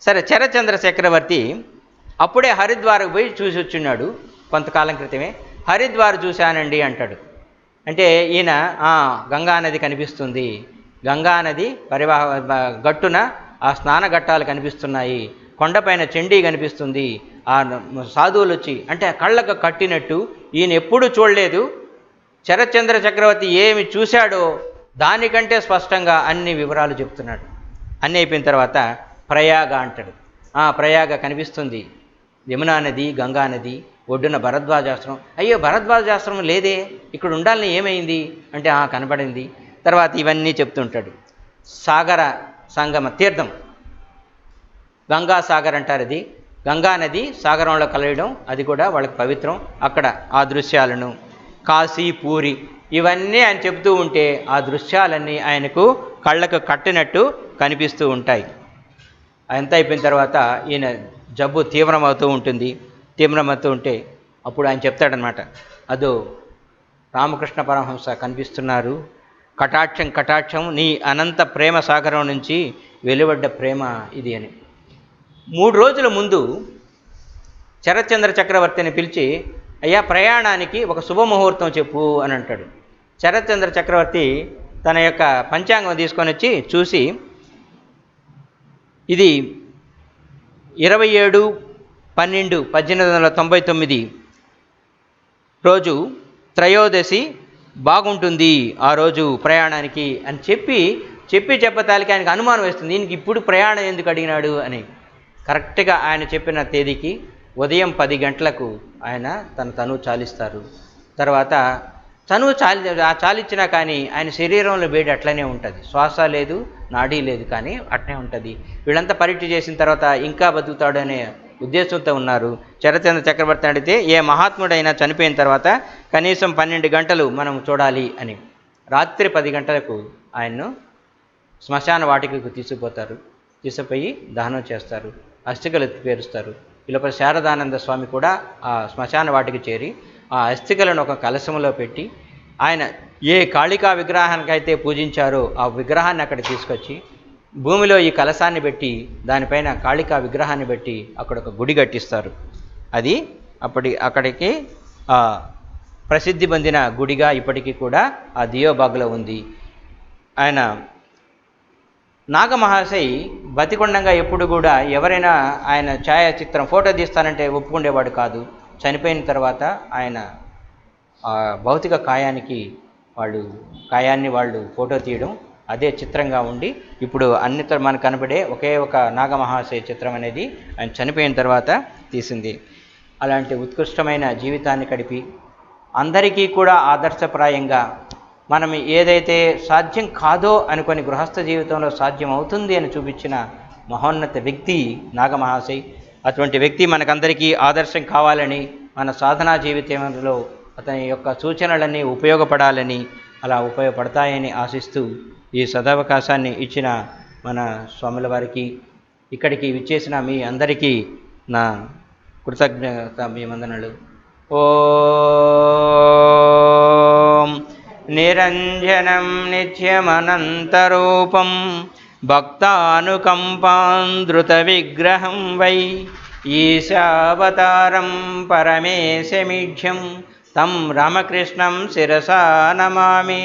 సరే, శరత్చంద్ర చక్రవర్తి అప్పుడే హరిద్వార్కు పోయి చూసి వచ్చిన్నాడు కొంతకాలం క్రితమే. హరిద్వార్ చూశానండి అంటాడు. అంటే ఈయన గంగానది కనిపిస్తుంది, గంగానది గట్టున ఆ స్నాన ఘట్టాలు కనిపిస్తున్నాయి, కొండపైన చండీ కనిపిస్తుంది, ఆ సాధువులు వచ్చి అంటే కళ్ళకు కట్టినట్టు ఈయన ఎప్పుడూ చూడలేదు. శరత్చంద్ర చక్రవర్తి ఏమి చూశాడో దానికంటే స్పష్టంగా అన్ని వివరాలు చెప్తున్నాడు. అన్నీ అయిపోయిన తర్వాత ప్రయాగ అంటాడు. ప్రయాగ కనిపిస్తుంది, యమునా నది, గంగా నది ఒడ్డున భరద్వాజాశ్రమం. అయ్యో, భరద్వాజాశ్రమం లేదే, ఇక్కడ ఉండాలని ఏమైంది అంటే కనపడింది. తర్వాత ఇవన్నీ చెప్తుంటాడు. సాగర సంగమ తీర్థం, గంగాసాగర్ అంటారు. అది గంగా నది సాగరంలో కలయడం, అది కూడా వాళ్ళకి పవిత్రం. అక్కడ ఆ దృశ్యాలను కాశీ, పూరి ఇవన్నీ ఆయన చెబుతూ ఉంటే ఆ దృశ్యాలన్నీ ఆయనకు కళ్ళకు కట్టినట్టు కనిపిస్తూ ఉంటాయి. అంతా అయిపోయిన తర్వాత ఈయన జబ్బు తీవ్రమవుతూ ఉంటే అప్పుడు ఆయన చెప్తాడనమాట, అదో రామకృష్ణ పరమహంస కనిపిస్తున్నారు, కటాక్షం నీ అనంత ప్రేమ సాగరం నుంచి వెలువడ్డ ప్రేమ ఇది అని. 3 రోజుల ముందు శరత్చంద్ర చక్రవర్తిని పిలిచి, అయ్యా ప్రయాణానికి ఒక శుభముహూర్తం చెప్పు అని అంటాడు. శరత్చంద్ర చక్రవర్తి తన యొక్క పంచాంగం తీసుకొని వచ్చి చూసి, ఇది 27/12/1899 రోజు త్రయోదశి బాగుంటుంది ఆ రోజు ప్రయాణానికి అని చెప్పతాలికి ఆయనకు అనుమానం వేస్తుంది, దీనికి ఇప్పుడు ప్రయాణం ఎందుకు అడిగినాడు అని. కరెక్ట్గా ఆయన చెప్పిన తేదీకి ఉదయం 10 గంటలకు ఆయన తనువు చాలిస్తారు. తర్వాత తనువు చాలిచ్చినా కానీ ఆయన శరీరంలో వేడి అట్లనే ఉంటుంది, శ్వాస లేదు, నాడీ లేదు, కానీ అట్లనే ఉంటుంది. వీళ్ళంతా పరీక్ష చేసిన తర్వాత ఇంకా బతుకుతాడు అనే ఉద్దేశంతో ఉన్నారు. శరత్చంద్ర చక్రవర్తి అడిగితే, ఏ మహాత్ముడైనా చనిపోయిన తర్వాత కనీసం 12 గంటలు మనం చూడాలి అని. రాత్రి 10 గంటలకు ఆయన్ను శ్మశాన వాటికకు తీసుకుపోయి దహనం చేస్తారు, అస్థికలు పేరుస్తారు. వీళ్ళపై శారదానంద స్వామి కూడా ఆ శ్మశాన వాటికి చేరి ఆ అస్థికలను ఒక కలశంలో పెట్టి, ఆయన ఏ కాళికా విగ్రహానికైతే పూజించారో ఆ విగ్రహాన్ని అక్కడ తీసుకొచ్చి భూమిలో ఈ కలశాన్ని పెట్టి దానిపైన కాళికా విగ్రహాన్ని పెట్టి అక్కడ ఒక గుడి కట్టిస్తారు. అది అక్కడికి ప్రసిద్ధి పొందిన గుడిగా ఇప్పటికీ కూడా ఆ దియోబాగ్లో ఉంది. ఆయన నాగమహాశయ్ బతికొండంగా ఎప్పుడు కూడా ఎవరైనా ఆయన ఛాయాచిత్రం ఫోటో తీస్తానంటే ఒప్పుకుండేవాడు కాదు. చనిపోయిన తర్వాత ఆయన భౌతిక కాయాన్ని వాళ్ళు ఫోటో తీయడం అదే చిత్రంగా ఉండి ఇప్పుడు అన్నితో మనకు కనబడే ఒకే ఒక నాగమహాశయ చిత్రం అనేది ఆయన చనిపోయిన తర్వాత తీసింది. అలాంటి ఉత్కృష్టమైన జీవితాన్ని గడిపి అందరికీ కూడా ఆదర్శప్రాయంగా మనం ఏదైతే సాధ్యం కాదో అనుకొని గృహస్థ జీవితంలో సాధ్యం అవుతుంది అని చూపించిన మహోన్నత వ్యక్తి నాగమహాశయ్. అటువంటి వ్యక్తి మనకందరికీ ఆదర్శం కావాలని, మన సాధనా జీవితంలో అతని యొక్క సూచనలన్నీ ఉపయోగపడాలని, అలా ఉపయోగపడతాయని ఆశిస్తూ ఈ సదవకాశాన్ని ఇచ్చిన మన స్వాముల వారికి, ఇక్కడికి విచ్చేసిన మీ అందరికీ నా కృతజ్ఞత, మీ వందనలు. ఓం నిరంజనం నిత్యమనంతరూపం భక్తానుకంపాంధృత విగ్రహం వై ఈశావతారం పరమేశమీఢ్యం తం రామకృష్ణం శిరసా నమామి.